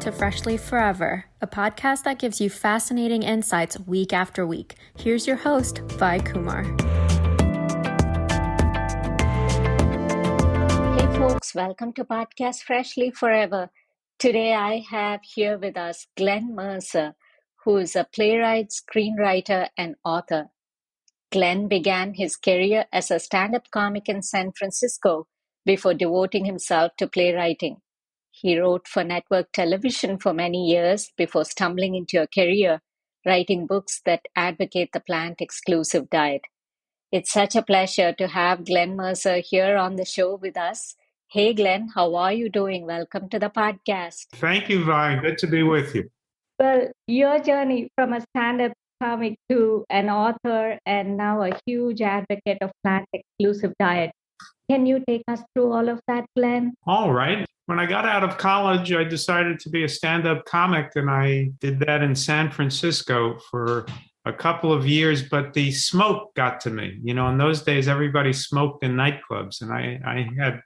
to Freshly Forever, a podcast that gives you fascinating insights week after week. Here's your host, Vi Kumar. Hey folks, welcome to podcast Freshly Forever. Today I have here with us Glen Merzer, who is a playwright, screenwriter, and author. Glen began his career as a stand-up comic in San Francisco before devoting himself to playwriting. He wrote for network television for many years before stumbling into a career writing books that advocate the plant-exclusive diet. It's such a pleasure to have Glen Merzer here on the show with us. Hey, Glen, how are you doing? Welcome to the podcast. Thank you, Vi. Good to be with you. Well, your journey from a stand-up comic to an author and now a huge advocate of plant-exclusive diet. Can you take us through all of that, Glen? All right. When I got out of college, I decided to be a stand-up comic, and I did that in San Francisco for a couple of years, but the smoke got to me. You know, in those days, everybody smoked in nightclubs, and I had,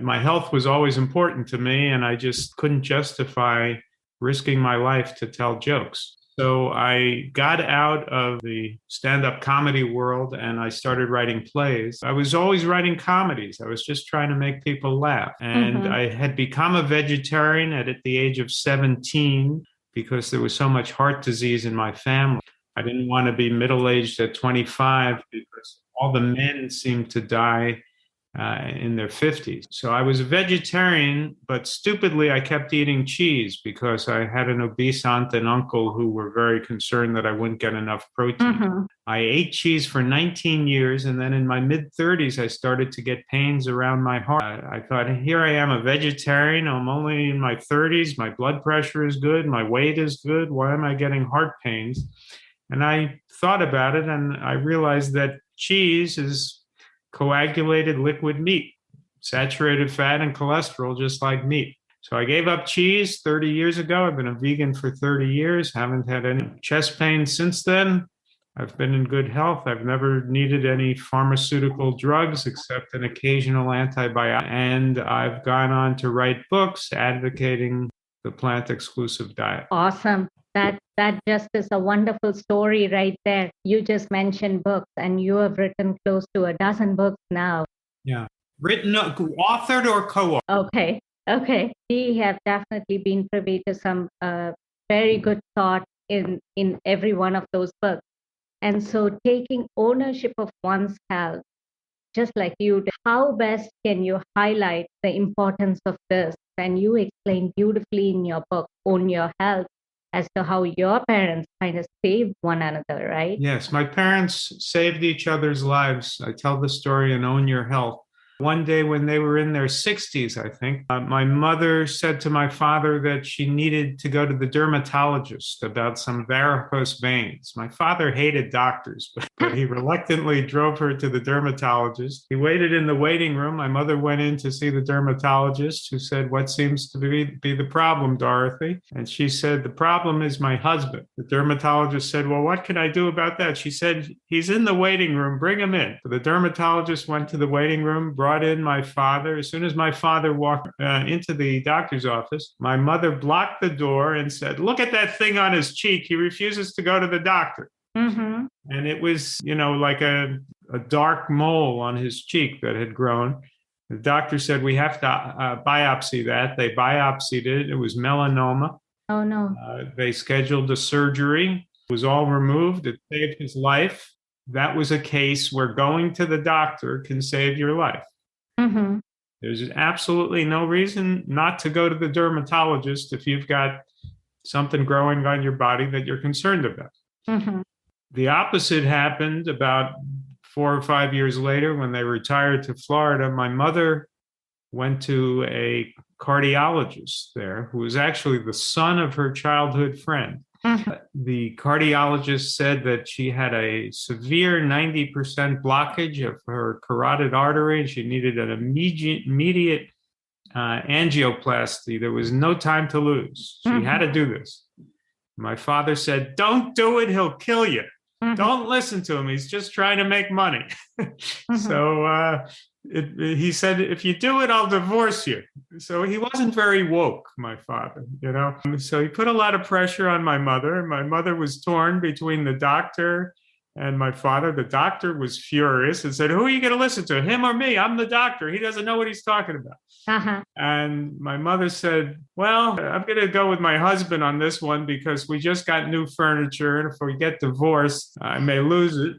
my health was always important to me, and I just couldn't justify risking my life to tell jokes. So I got out of the stand-up comedy world and I started writing plays. I was always writing comedies. I was just trying to make people laugh. And I had become a vegetarian at the age of 17 because there was so much heart disease in my family. I didn't want to be middle-aged at 25 because all the men seemed to die in their 50s. So I was a vegetarian, but stupidly I kept eating cheese because I had an obese aunt and uncle who were very concerned that I wouldn't get enough protein. I ate cheese for 19 years, and then in my mid-30s, I started to get pains around my heart. I thought, here I am, a vegetarian. I'm only in my 30s. My blood pressure is good. My weight is good. Why am I getting heart pains? And I thought about it, and I realized that cheese is coagulated liquid meat, saturated fat and cholesterol, just like meat. So I gave up cheese 30 years ago. I've been a vegan for 30 years, haven't had any chest pain since then. I've been in good health. I've never needed any pharmaceutical drugs except an occasional antibiotic. And I've gone on to write books advocating the plant-exclusive diet. Awesome. That just is a wonderful story right there. You just mentioned books, and you have written close to a dozen books now. Yeah. Written, authored or co-authored? Okay. We have definitely been privy to some very good thought in every one of those books. And so taking ownership of one's health, just like you did, how best can you highlight the importance of this? And you explain beautifully in your book, Own Your Health, as to how your parents kind of saved one another, right? Yes, my parents saved each other's lives. I tell the story in Own Your Health. One day when they were in their 60s, I think, my mother said to my father that she needed to go to the dermatologist about some varicose veins. My father hated doctors, but he reluctantly drove her to the dermatologist. He waited in the waiting room. My mother went in to see the dermatologist, who said, "What seems to be the problem, Dorothy?" And she said, "The problem is my husband." The dermatologist said, "Well, what can I do about that?" She said, "He's in the waiting room. Bring him in." So the dermatologist went to the waiting room, brought in my father. As soon as my father walked into the doctor's office, my mother blocked the door and said, "Look at that thing on his cheek. He refuses to go to the doctor." And it was, like a dark mole on his cheek that had grown. The doctor said, "We have to biopsy that." They biopsied it. It was melanoma. Oh, no. They scheduled a surgery. It was all removed. It saved his life. That was a case where going to the doctor can save your life. There's absolutely no reason not to go to the dermatologist if you've got something growing on your body that you're concerned about. The opposite happened about 4 or 5 years later when they retired to Florida. My mother went to a cardiologist there who was actually the son of her childhood friend. The cardiologist said that she had a severe 90% blockage of her carotid artery. She needed an immediate angioplasty. There was no time to lose. She had to do this. My father said, "Don't do it. He'll kill you. Don't listen to him. He's just trying to make money." So he said, if you do it, I'll divorce you. So he wasn't very woke, my father, you know. So he put a lot of pressure on my mother. My mother was torn between the doctor and my father. The doctor was furious and said, who are you going to listen to, him or me? I'm the doctor. He doesn't know what he's talking about. Uh-huh. And my mother said, well, I'm going to go with my husband on this one because we just got new furniture. And if we get divorced, I may lose it.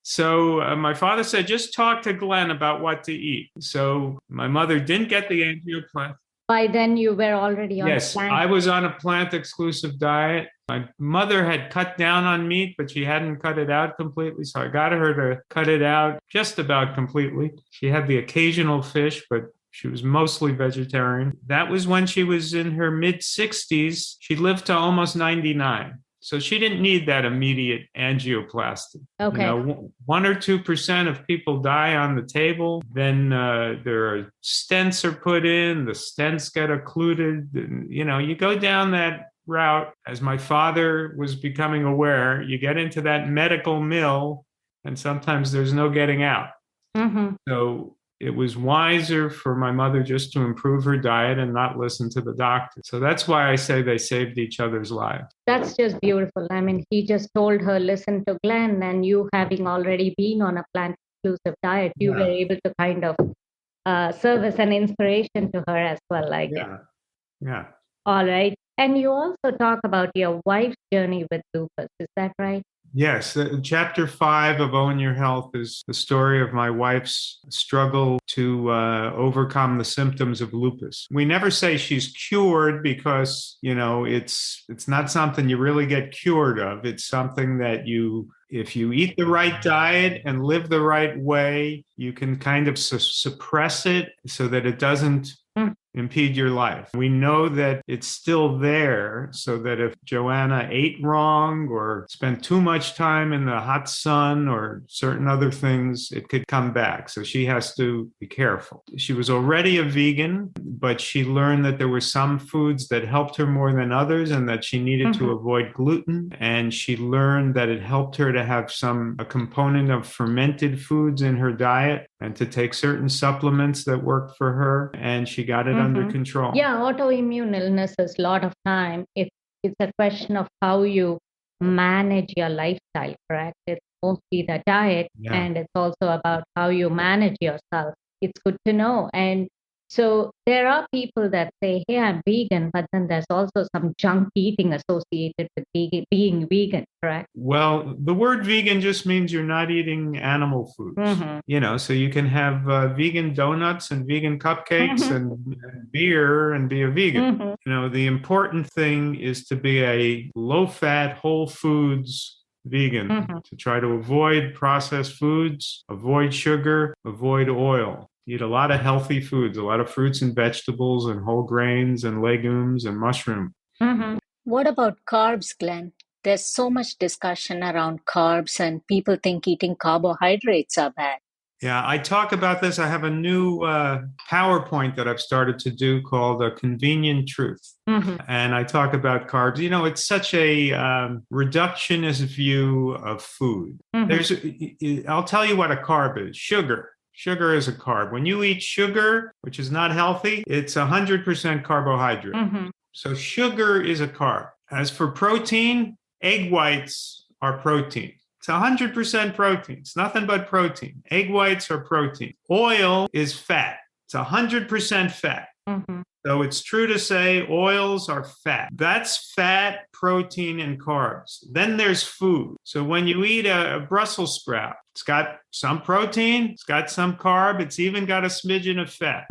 So my father said, just talk to Glenn about what to eat. So my mother didn't get the angioplasty. By then you were already on Yes, plant. I was on a plant-exclusive diet. My mother had cut down on meat, but she hadn't cut it out completely. So I got her to cut it out just about completely. She had the occasional fish, but she was mostly vegetarian. That was when she was in her mid-60s. She lived to almost 99. So she didn't need that immediate angioplasty. Okay. You know, 1 or 2% of people die on the table. Then there are stents are put in. The stents get occluded. You know, you go down that route. As my father was becoming aware, you get into that medical mill, and sometimes there's no getting out. Mm-hmm. So it was wiser for my mother just to improve her diet and not listen to the doctor. So that's why I say they saved each other's lives. That's just beautiful. I mean, he just told her, listen to Glenn, and you having already been on a plant-exclusive diet, you were able to kind of serve as an inspiration to her as well, I guess. Yeah. All right. And you also talk about your wife's journey with lupus. Is that right? Yes, chapter 5 of Own Your Health is the story of my wife's struggle to overcome the symptoms of lupus. We never say she's cured because, you know, it's not something you really get cured of. It's something that if you eat the right diet and live the right way, you can kind of suppress it so that it doesn't impede your life. We know that it's still there, so that if Joanna ate wrong or spent too much time in the hot sun or certain other things, it could come back. So she has to be careful. She was already a vegan, but she learned that there were some foods that helped her more than others and that she needed to avoid gluten. And she learned that it helped her to have a component of fermented foods in her diet and to take certain supplements that worked for her. And she got it under control. Yeah, autoimmune illnesses, a lot of time, it's a question of how you manage your lifestyle, correct? It's mostly the diet, and it's also about how you manage yourself. It's good to know. And so there are people that say, hey, I'm vegan, but then there's also some junk eating associated with being vegan, correct? Well, the word vegan just means you're not eating animal foods. You know, so you can have vegan donuts and vegan cupcakes and beer and be a vegan. You know, the important thing is to be a low-fat, whole foods vegan, to try to avoid processed foods, avoid sugar, avoid oil. Eat a lot of healthy foods, a lot of fruits and vegetables and whole grains and legumes and mushrooms. What about carbs, Glenn? There's so much discussion around carbs, and people think eating carbohydrates are bad. Yeah, I talk about this. I have a new PowerPoint that I've started to do called A Convenient Truth. And I talk about carbs. You know, it's such a reductionist view of food. I'll tell you what a carb is. Sugar. Sugar is a carb. When you eat sugar, which is not healthy, it's 100% carbohydrate. So sugar is a carb. As for protein, egg whites are protein. It's 100% protein. It's nothing but protein. Egg whites are protein. Oil is fat. It's 100% fat. So it's true to say oils are fat. That's fat, protein, and carbs. Then there's food. So when you eat a Brussels sprout, it's got some protein, it's got some carb, it's even got a smidgen of fat.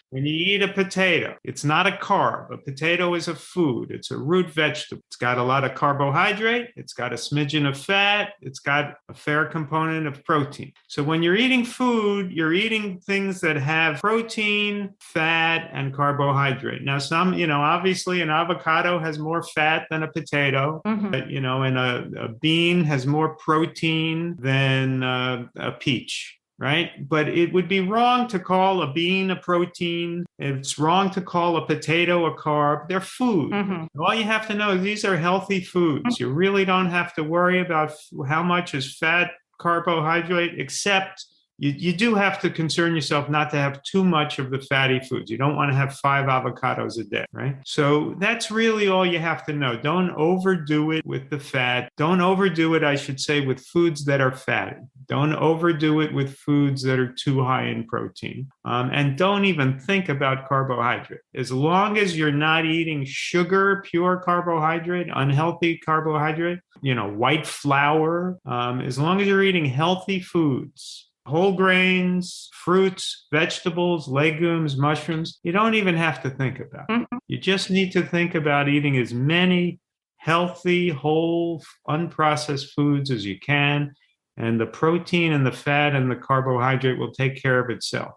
When you eat a potato, it's not a carb. A potato is a food. It's a root vegetable. It's got a lot of carbohydrate. It's got a smidgen of fat. It's got a fair component of protein. So when you're eating food, you're eating things that have protein, fat, and carbohydrate. Now, some, you know, obviously an avocado has more fat than a potato, but, you know, and a bean has more protein than a peach, right? But it would be wrong to call a bean a protein. It's wrong to call a potato a carb. They're food. All you have to know is these are healthy foods. You really don't have to worry about how much is fat, carbohydrate, except you do have to concern yourself not to have too much of the fatty foods. You don't want to have 5 avocados a day, right? So that's really all you have to know. Don't overdo it with the fat. Don't overdo it, I should say, with foods that are fatty. Don't overdo it with foods that are too high in protein. And don't even think about carbohydrate. As long as you're not eating sugar, pure carbohydrate, unhealthy carbohydrate, white flour, as long as you're eating healthy foods, whole grains, fruits, vegetables, legumes, mushrooms, you don't even have to think about it. You just need to think about eating as many healthy, whole, unprocessed foods as you can. And the protein and the fat and the carbohydrate will take care of itself.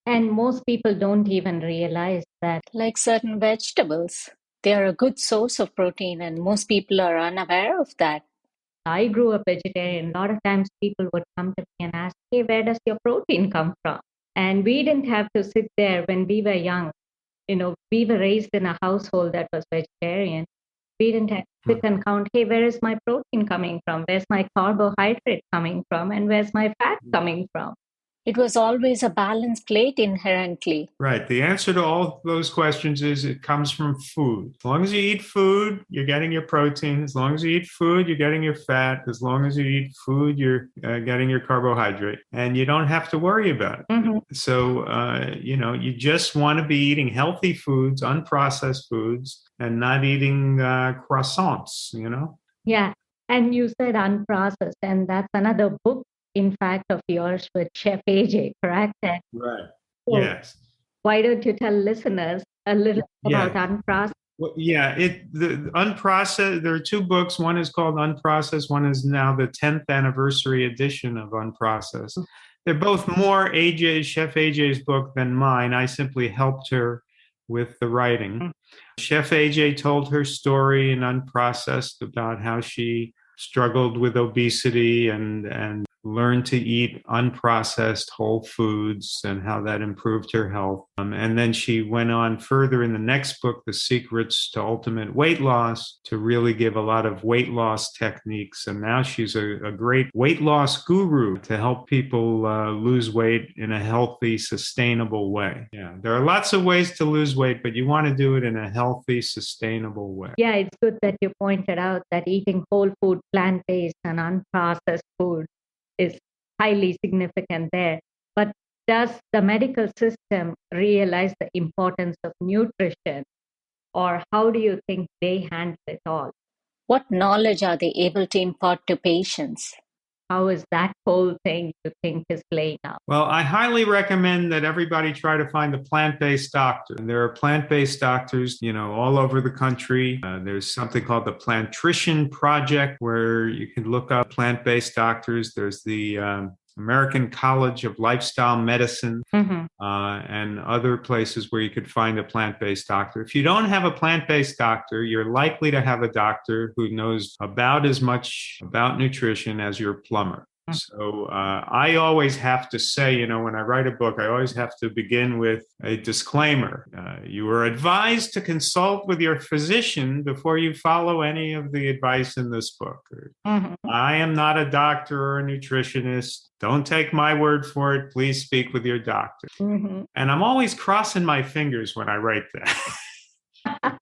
And most people don't even realize that, like certain vegetables, they are a good source of protein, and most people are unaware of that. I grew up vegetarian. A lot of times people would come to me and ask, hey, where does your protein come from? And we didn't have to sit there when we were young. We were raised in a household that was vegetarian. We didn't have to sit and count, hey, where is my protein coming from? Where's my carbohydrate coming from? And where's my fat coming from? It was always a balanced plate inherently. Right. The answer to all those questions is it comes from food. As long as you eat food, you're getting your protein. As long as you eat food, you're getting your fat. As long as you eat food, you're getting your carbohydrate. And you don't have to worry about it. So, you just want to be eating healthy foods, unprocessed foods, and not eating croissants, Yeah. And you said unprocessed, and that's another book, in fact, of yours with Chef AJ, correct? Right. So Yes. why don't you tell listeners a little about unprocessed? Well, the unprocessed, there are 2 books. One is called Unprocessed. One is now the 10th anniversary edition of Unprocessed. They're both more Chef AJ's book than mine. I simply helped her with the writing. Chef AJ told her story in Unprocessed about how she struggled with obesity and learned to eat unprocessed whole foods and how that improved her health. And then she went on further in the next book, The Secrets to Ultimate Weight Loss, to really give a lot of weight loss techniques. And now she's a great weight loss guru to help people lose weight in a healthy, sustainable way. Yeah, there are lots of ways to lose weight, but you want to do it in a healthy, sustainable way. Yeah, it's good that you pointed out that eating whole food, plant-based and unprocessed food is highly significant there. But does the medical system realize the importance of nutrition, or how do you think they handle it all? What knowledge are they able to impart to patients? How is that whole thing you think is playing out? Well, I highly recommend that everybody try to find a plant-based doctor. And there are plant-based doctors, all over the country. There's something called the Plantrition Project, where you can look up plant-based doctors. There's the American College of Lifestyle Medicine, and other places where you could find a plant-based doctor. If you don't have a plant-based doctor, you're likely to have a doctor who knows about as much about nutrition as your plumber. So I always have to say, when I write a book, I always have to begin with a disclaimer. You are advised to consult with your physician before you follow any of the advice in this book. I am not a doctor or a nutritionist. Don't take my word for it. Please speak with your doctor. And I'm always crossing my fingers when I write that.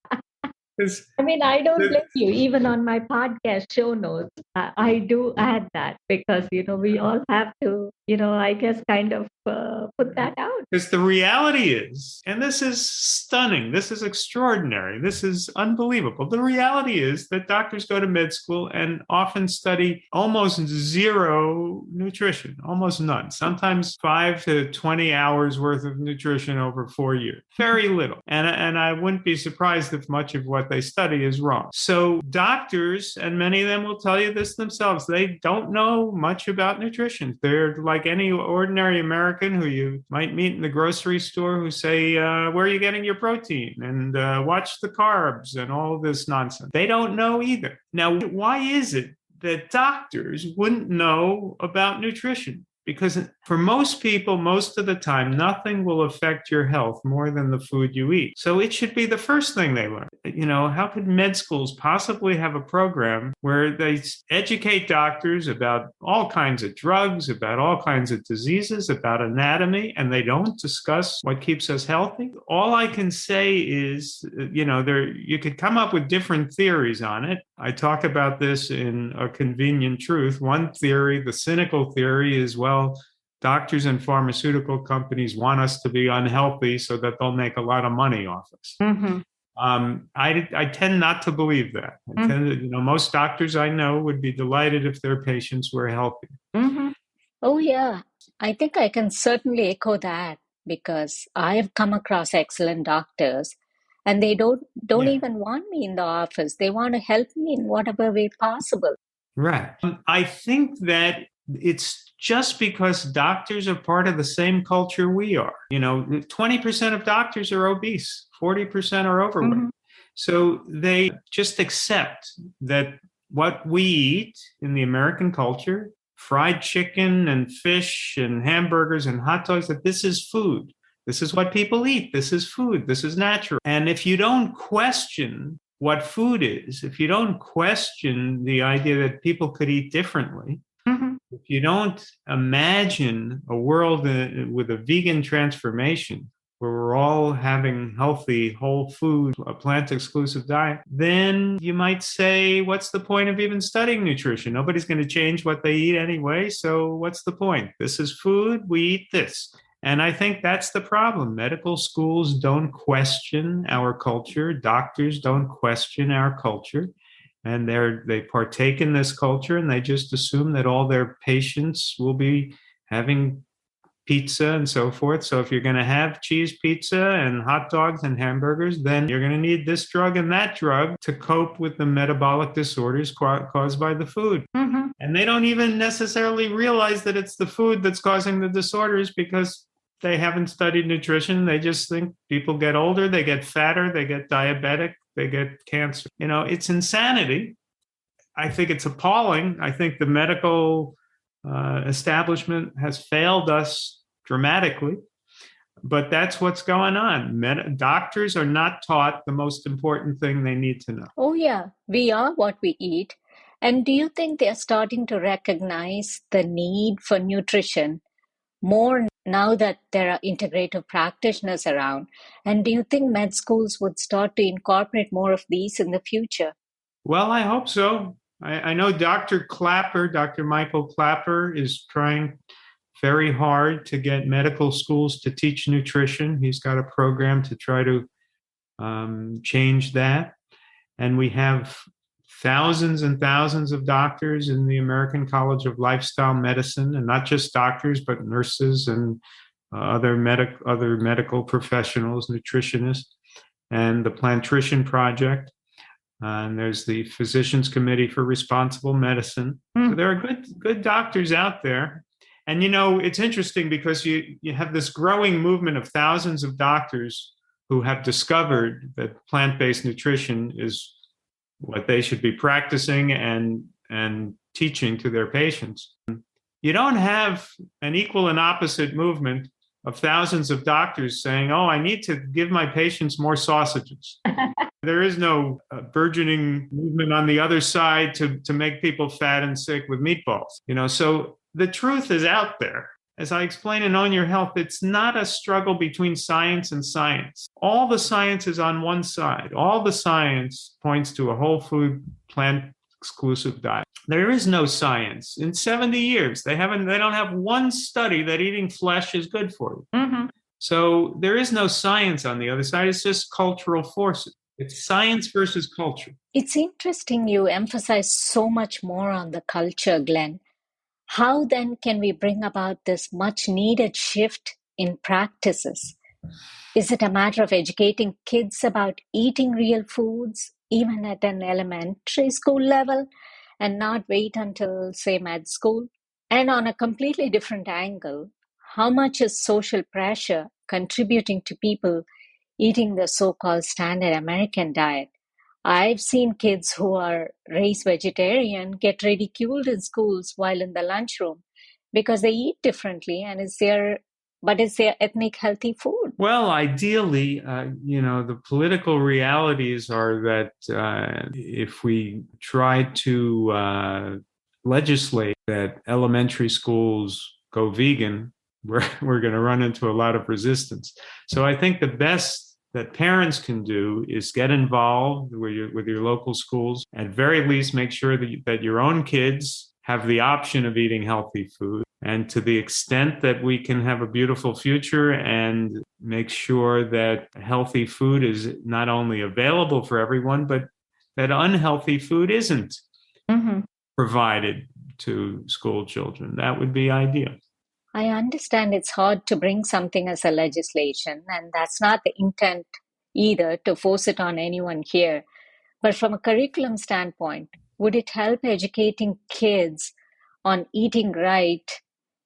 I don't blame you. Even on my podcast show notes, I do add that because, we all have to, I guess, kind of put that out. Because the reality is, and this is stunning, this is extraordinary, this is unbelievable. The reality is that doctors go to med school and often study almost zero nutrition, almost none, sometimes 5 to 20 hours worth of nutrition over 4 years. Very little. And I wouldn't be surprised if much of what they study is wrong. So doctors, and many of them will tell you this themselves, they don't know much about nutrition. They're like any ordinary American who you might meet in the grocery store who say, where are you getting your protein? And watch the carbs and all of this nonsense. They don't know either. Now, why is it that doctors wouldn't know about nutrition? because for most people, most of the time, nothing will affect your health more than the food you eat. So it should be the first thing they learn. How could med schools possibly have a program where they educate doctors about all kinds of drugs, about all kinds of diseases, about anatomy, and they don't discuss what keeps us healthy? All I can say is, you could come up with different theories on it. I talk about this in A Convenient Truth. One theory, the cynical theory, is, well, doctors and pharmaceutical companies want us to be unhealthy so that they'll make a lot of money off us. Mm-hmm. I tend not to believe that. Most doctors I know would be delighted if their patients were healthy. Mm-hmm. Oh, yeah. I think I can certainly echo that because I've come across excellent doctors and they don't Yeah. even want me in the office. They want to help me in whatever way possible. Right. I think that it's just because doctors are part of the same culture we are. 20% of doctors are obese, 40% are overweight. Mm-hmm. So they just accept that what we eat in the American culture, fried chicken and fish and hamburgers and hot dogs, that this is food. This is what people eat. This is food. This is natural. And if you don't question what food is, if you don't question the idea that people could eat differently, Mm-hmm. if you don't imagine a world with a vegan transformation where we're all having healthy, whole food, a plant-exclusive diet, then you might say, what's the point of even studying nutrition? Nobody's going to change what they eat anyway, so what's the point? This is food, we eat this. And I think that's the problem. Medical schools don't question our culture. Doctors don't question our culture. And they partake in this culture, and they just assume that all their patients will be having pizza and so forth. So if you're going to have cheese pizza and hot dogs and hamburgers, then you're going to need this drug and that drug to cope with the metabolic disorders caused by the food. Mm-hmm. And they don't even necessarily realize that it's the food that's causing the disorders because they haven't studied nutrition. They just think people get older, they get fatter, they get diabetic, they get cancer. It's insanity. I think it's appalling. I think the medical establishment has failed us dramatically, but that's what's going on. Doctors are not taught the most important thing they need to know. Oh, yeah. We are what we eat. And do you think they're starting to recognize the need for nutrition more now that there are integrative practitioners around? And do you think med schools would start to incorporate more of these in the future? Well, I hope so. I know Dr. Michael Clapper, is trying very hard to get medical schools to teach nutrition. He's got a program to try to change that. And we have thousands and thousands of doctors in the American College of Lifestyle Medicine, and not just doctors, but nurses and other medical professionals, nutritionists, and the Plantrition Project. And there's the Physicians Committee for Responsible Medicine. So there are good doctors out there. And, it's interesting because you have this growing movement of thousands of doctors who have discovered that plant-based nutrition is what they should be practicing and teaching to their patients. You don't have an equal and opposite movement of thousands of doctors saying, oh, I need to give my patients more sausages. There is no burgeoning movement on the other side to make people fat and sick with meatballs. So the truth is out there. As I explain in Own Your Health, it's not a struggle between science and science. All the science is on one side. All the science points to a whole food, plant-exclusive diet. There is no science. In 70 years, they don't have one study that eating flesh is good for you. Mm-hmm. So there is no science on the other side. It's just cultural forces. It's science versus culture. It's interesting you emphasize so much more on the culture, Glenn. How then can we bring about this much needed shift in practices? Is it a matter of educating kids about eating real foods, even at an elementary school level, and not wait until, say, med school? And on a completely different angle, how much is social pressure contributing to people eating the so-called standard American diet? I've seen kids who are raised vegetarian get ridiculed in schools while in the lunchroom because they eat differently, and it's their ethnic healthy food. Well, ideally, the political realities are that if we try to legislate that elementary schools go vegan, we're going to run into a lot of resistance. So I think the best that parents can do is get involved with your local schools. At very least, make sure that your own kids have the option of eating healthy food. And to the extent that we can have a beautiful future and make sure that healthy food is not only available for everyone, but that unhealthy food isn't provided to school children, that would be ideal. I understand it's hard to bring something as a legislation, and that's not the intent either, to force it on anyone here. But from a curriculum standpoint, would it help educating kids on eating right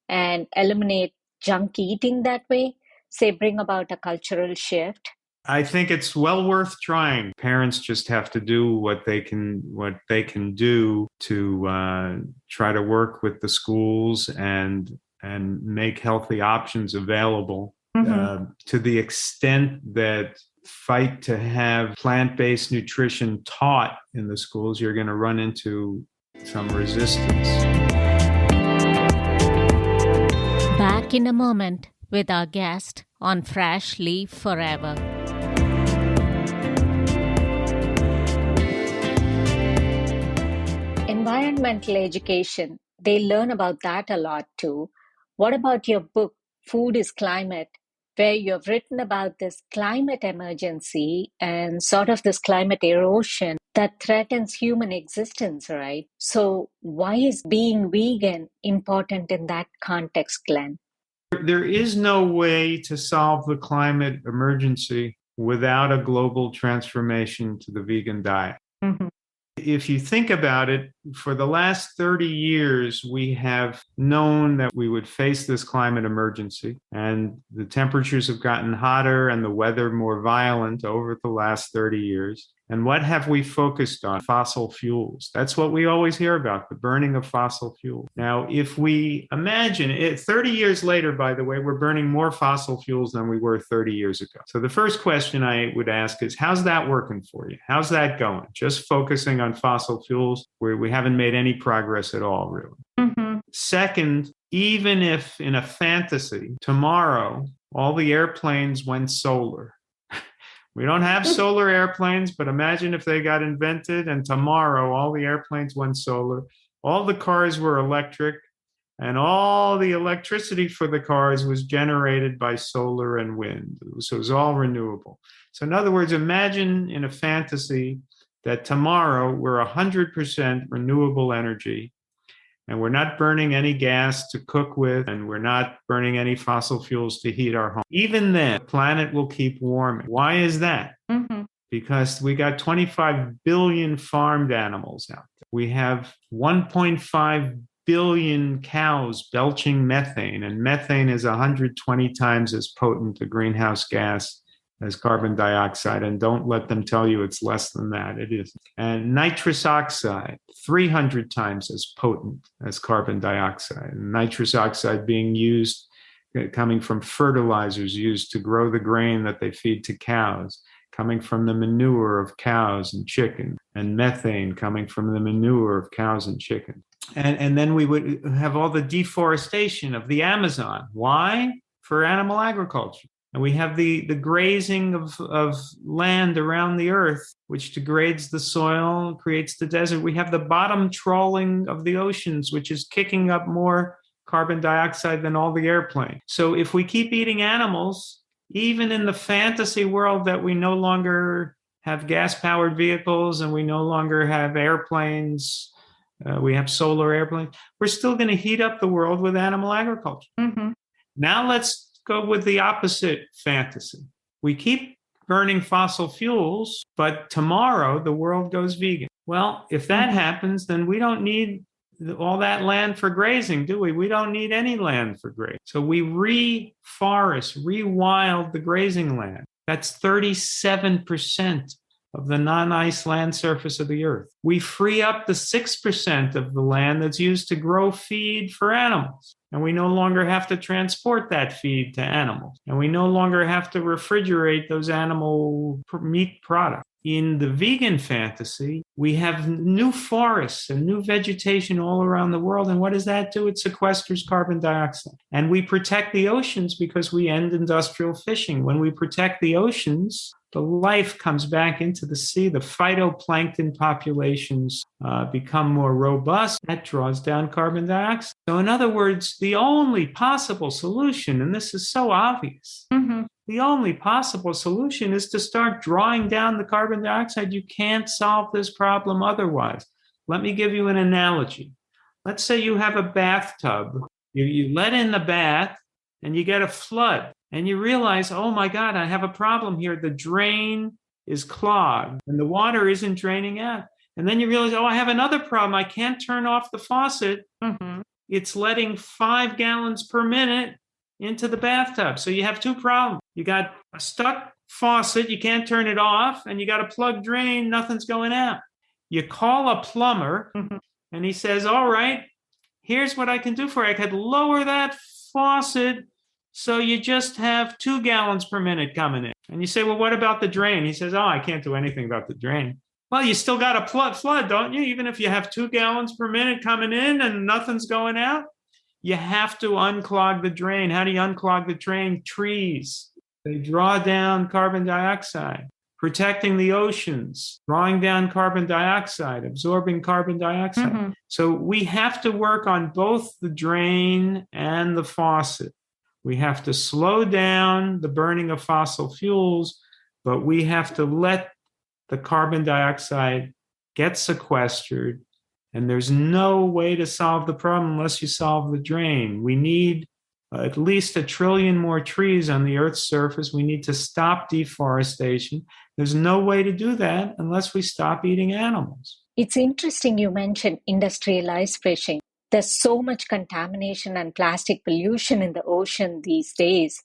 and eliminate junk eating that way? Say, bring about a cultural shift? I think it's well worth trying. Parents just have to do what they can do to try to work with the schools and make healthy options available. To the extent that fight to have plant-based nutrition taught in the schools, you're going to run into some resistance. Back in a moment with our guest on Freshly Forever. Environmental education, they learn about that a lot too. What about your book, Food is Climate, where you have written about this climate emergency and sort of this climate erosion that threatens human existence, right? So why is being vegan important in that context, Glen? There is no way to solve the climate emergency without a global transformation to the vegan diet. If you think about it, for the last 30 years, we have known that we would face this climate emergency, and the temperatures have gotten hotter and the weather more violent over the last 30 years. And what have we focused on? Fossil fuels. That's what we always hear about, the burning of fossil fuels. Now, if we imagine it, 30 years later, by the way, we're burning more fossil fuels than we were 30 years ago. So the first question I would ask is, how's that working for you? How's that going? Just focusing on fossil fuels, where we haven't made any progress at all, really. Second, even if in a fantasy, tomorrow, all the airplanes went solar. We don't have solar airplanes, but imagine if they got invented and tomorrow all the airplanes went solar, all the cars were electric, and all the electricity for the cars was generated by solar and wind. So it was all renewable. So in other words, imagine in a fantasy that tomorrow we're 100% renewable energy, and we're not burning any gas to cook with, and we're not burning any fossil fuels to heat our home. Even then, the planet will keep warming. Why is that? Because we got 25 billion farmed animals out there. We have 1.5 billion cows belching methane, and methane is 120 times as potent a greenhouse gas as carbon dioxide, and don't let them tell you it's less than that. It is. And nitrous oxide, 300 times as potent as carbon dioxide. And nitrous oxide being used, coming from fertilizers used to grow the grain that they feed to cows, coming from the manure of cows and chicken, and methane coming from the manure of cows and chicken. And then we would have all the deforestation of the Amazon. Why? For animal agriculture. And we have the grazing of land around the earth, which degrades the soil, creates the desert. We have the bottom trawling of the oceans, which is kicking up more carbon dioxide than all the airplanes. So if we keep eating animals, even in the fantasy world that we no longer have gas-powered vehicles and we no longer have airplanes, we have solar airplanes, we're still going to heat up the world with animal agriculture. Now let's go with the opposite fantasy. We keep burning fossil fuels, but tomorrow the world goes vegan. Well, if that happens, then we don't need all that land for grazing, do we? We don't need any land for grazing. So we rewild the grazing land. That's 37% of the non-ice land surface of the earth. We free up the 6% of the land that's used to grow feed for animals. And we no longer have to transport that feed to animals. And we no longer have to refrigerate those animal meat products. In the vegan fantasy, we have new forests and new vegetation all around the world. And what does that do? It sequesters carbon dioxide. And we protect the oceans because we end industrial fishing. When we protect the oceans, the life comes back into the sea. The phytoplankton populations become more robust. That draws down carbon dioxide. So in other words, the only possible solution, and this is so obvious, the only possible solution is to start drawing down the carbon dioxide. You can't solve this problem otherwise. Let me give you an analogy. Let's say you have a bathtub. You let in the bath and you get a flood and you realize, oh my God, I have a problem here. The drain is clogged and the water isn't draining out. And then you realize, oh, I have another problem. I can't turn off the faucet. It's letting 5 gallons per minute into the bathtub. So you have two problems. You got a stuck faucet, you can't turn it off, and you got a plugged drain, nothing's going out. You call a plumber, and he says, all right, here's what I can do for you. I could lower that faucet so you just have 2 gallons per minute coming in. And you say, well, what about the drain? He says, oh, I can't do anything about the drain. Well, you still got a flood, don't you? Even if you have 2 gallons per minute coming in and nothing's going out? You have to unclog the drain. How do you unclog the drain? Trees. They draw down carbon dioxide. Protecting the oceans, drawing down carbon dioxide, absorbing carbon dioxide. So we have to work on both the drain and the faucet. We have to slow down the burning of fossil fuels, but we have to let the carbon dioxide get sequestered. And there's no way to solve the problem unless you solve the drain. We need at least 1 trillion more trees on the Earth's surface. We need to stop deforestation. There's no way to do that unless we stop eating animals. It's interesting you mentioned industrialized fishing. There's so much contamination and plastic pollution in the ocean these days.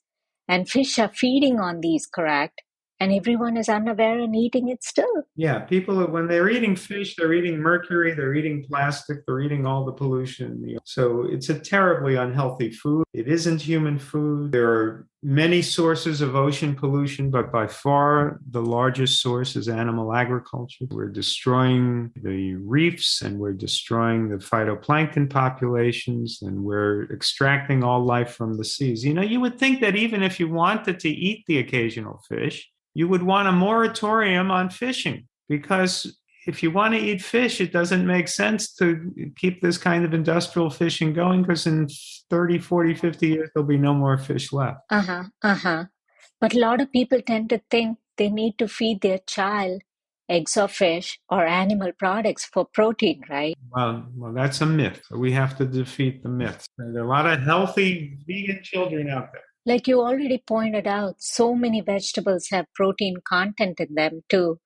And fish are feeding on these, correct? And everyone is unaware and eating it still. Yeah, people, when they're eating fish, they're eating mercury, they're eating plastic, they're eating all the pollution. So it's a terribly unhealthy food. It isn't human food. There are many sources of ocean pollution, but by far the largest source is animal agriculture. We're destroying the reefs and we're destroying the phytoplankton populations and we're extracting all life from the seas. You know, you would think that even if you wanted to eat the occasional fish, you would want a moratorium on fishing, because if you want to eat fish, it doesn't make sense to keep this kind of industrial fishing going, because in 30, 40, 50 years, there'll be no more fish left. But a lot of people tend to think they need to feed their child eggs or fish or animal products for protein, right? Well, that's a myth. We have to defeat the myth. There are a lot of healthy vegan children out there. Like you already pointed out, so many vegetables have protein content in them too.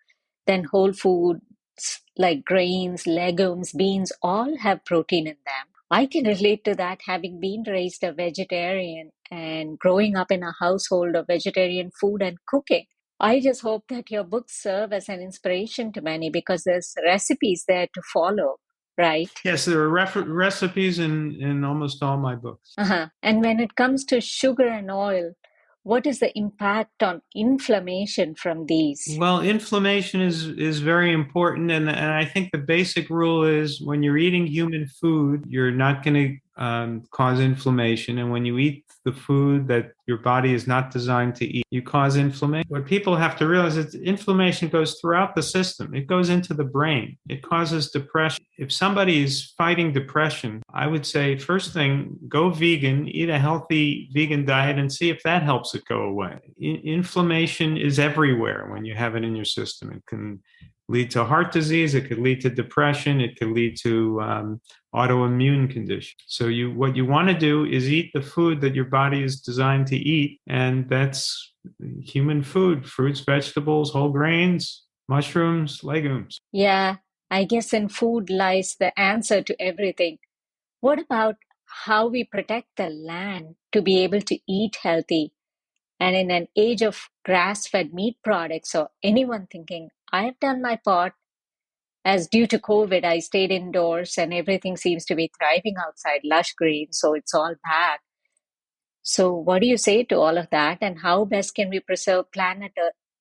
Then whole foods like grains, legumes, beans all have protein in them. I can relate to that, having been raised a vegetarian and growing up in a household of vegetarian food and cooking. I just hope that your books serve as an inspiration to many, because there's recipes there to follow. Right? Yes, there are recipes in almost all my books. And when it comes to sugar and oil, what is the impact on inflammation from these? Well, inflammation is very important. And I think the basic rule is when you're eating human food, you're not going to cause inflammation. And when you eat the food that your body is not designed to eat, you cause inflammation. What people have to realize is inflammation goes throughout the system. It goes into the brain. It causes depression. If somebody is fighting depression, I would say, first thing, go vegan, eat a healthy vegan diet, and see if that helps it go away. Inflammation is everywhere when you have it in your system. It can lead to heart disease. It could lead to depression. It could lead to autoimmune conditions. So what you want to do is eat the food that your body is designed to eat, and that's human food: fruits, vegetables, whole grains, mushrooms, legumes. Yeah, I guess in food lies the answer to everything. What about how we protect the land to be able to eat healthy? And in an age of grass-fed meat products, or anyone thinking, I've done my part. As due to COVID, I stayed indoors and everything seems to be thriving outside, lush green, so it's all back. So, what do you say to all of that, and how best can we preserve planet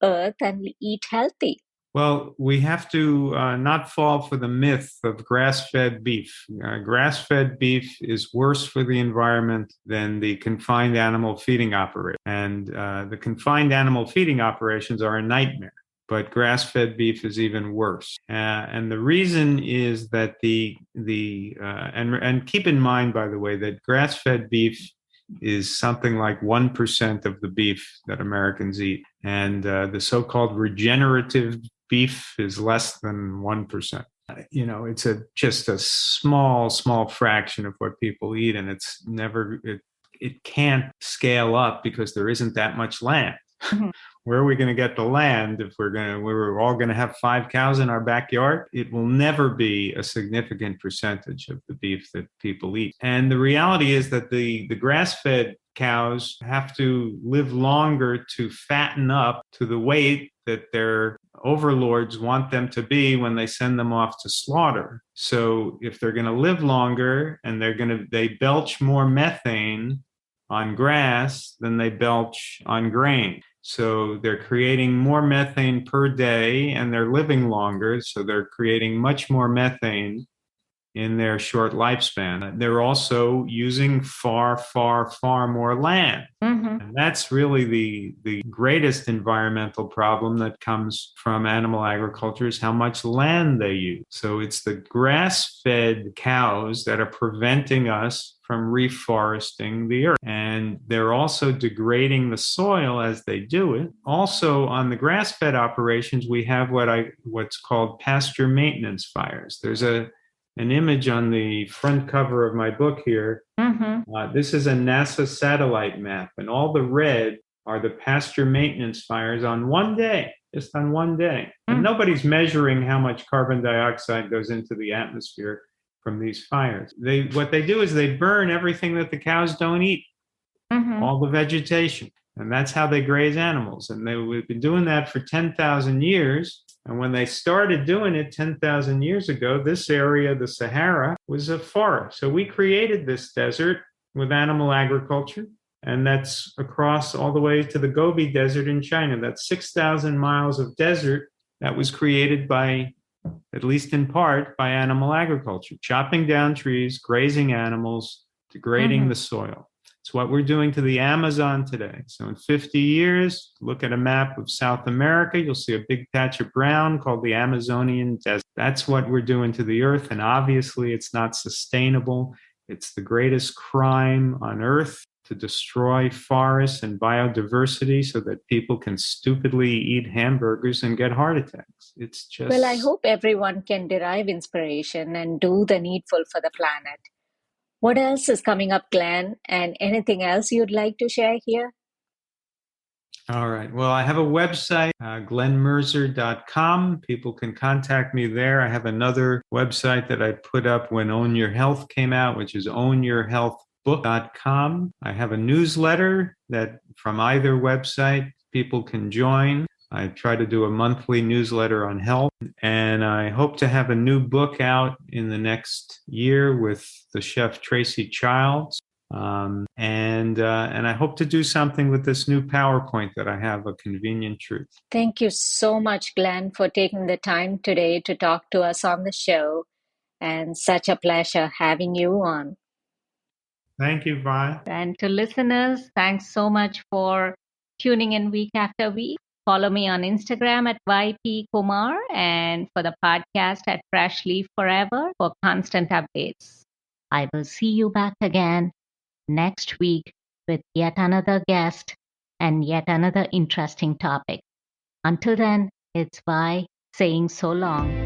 Earth and eat healthy? Well, we have to not fall for the myth of grass-fed beef. Grass-fed beef is worse for the environment than the confined animal feeding operation. And the confined animal feeding operations are a nightmare. But grass-fed beef is even worse, and the reason is that and keep in mind, by the way, that grass-fed beef is something like 1% of the beef that Americans eat, and the so-called regenerative beef is less than 1%. It's just a small fraction of what people eat, and it can't scale up because there isn't that much land. Mm-hmm. Where are we going to get the land if we're all going to have 5 cows in our backyard? It will never be a significant percentage of the beef that people eat. And the reality is that the grass-fed cows have to live longer to fatten up to the weight that their overlords want them to be when they send them off to slaughter. So if they're going to live longer and they belch more methane on grass than they belch on grain. So they're creating more methane per day and they're living longer. So they're creating much more methane in their short lifespan. They're also using far more land. Mm-hmm. And that's really the greatest environmental problem that comes from animal agriculture is how much land they use. So it's the grass-fed cows that are preventing us from reforesting the earth. And they're also degrading the soil as they do it. Also, on the grass-fed operations, we have what's called pasture maintenance fires. There's an image on the front cover of my book here. Mm-hmm. This is a NASA satellite map, and all the red are the pasture maintenance fires on one day, just on one day. Mm-hmm. And nobody's measuring how much carbon dioxide goes into the atmosphere from these fires. What they do is they burn everything that the cows don't eat, mm-hmm. all the vegetation. And that's how they graze animals. And they've been doing that for 10,000 years. And when they started doing it 10,000 years ago, this area, the Sahara, was a forest. So we created this desert with animal agriculture. And that's across all the way to the Gobi Desert in China. That's 6,000 miles of desert that was created by, at least in part, by animal agriculture, chopping down trees, grazing animals, degrading mm-hmm. the soil. It's what we're doing to the Amazon today. So in 50 years, look at a map of South America, you'll see a big patch of brown called the Amazonian Desert. That's what we're doing to the earth. And obviously it's not sustainable. It's the greatest crime on earth to destroy forests and biodiversity so that people can stupidly eat hamburgers and get heart attacks. It's just... Well, I hope everyone can derive inspiration and do the needful for the planet. What else is coming up, Glen? And anything else you'd like to share here? All right. Well, I have a website, glenmerzer.com. People can contact me there. I have another website that I put up when Own Your Health came out, which is ownyourhealthbook.com. I have a newsletter that from either website people can join. I try to do a monthly newsletter on health, and I hope to have a new book out in the next year with the chef Tracy Childs. And I hope to do something with this new PowerPoint that I have, A Convenient Truth. Thank you so much, Glen, for taking the time today to talk to us on the show, and such a pleasure having you on. Thank you, Vi. And to listeners, thanks so much for tuning in week after week. Follow me on Instagram at YP Kumar and for the podcast at Fresh Leaf Forever for constant updates. I will see you back again next week with yet another guest and yet another interesting topic. Until then, it's Vi saying so long.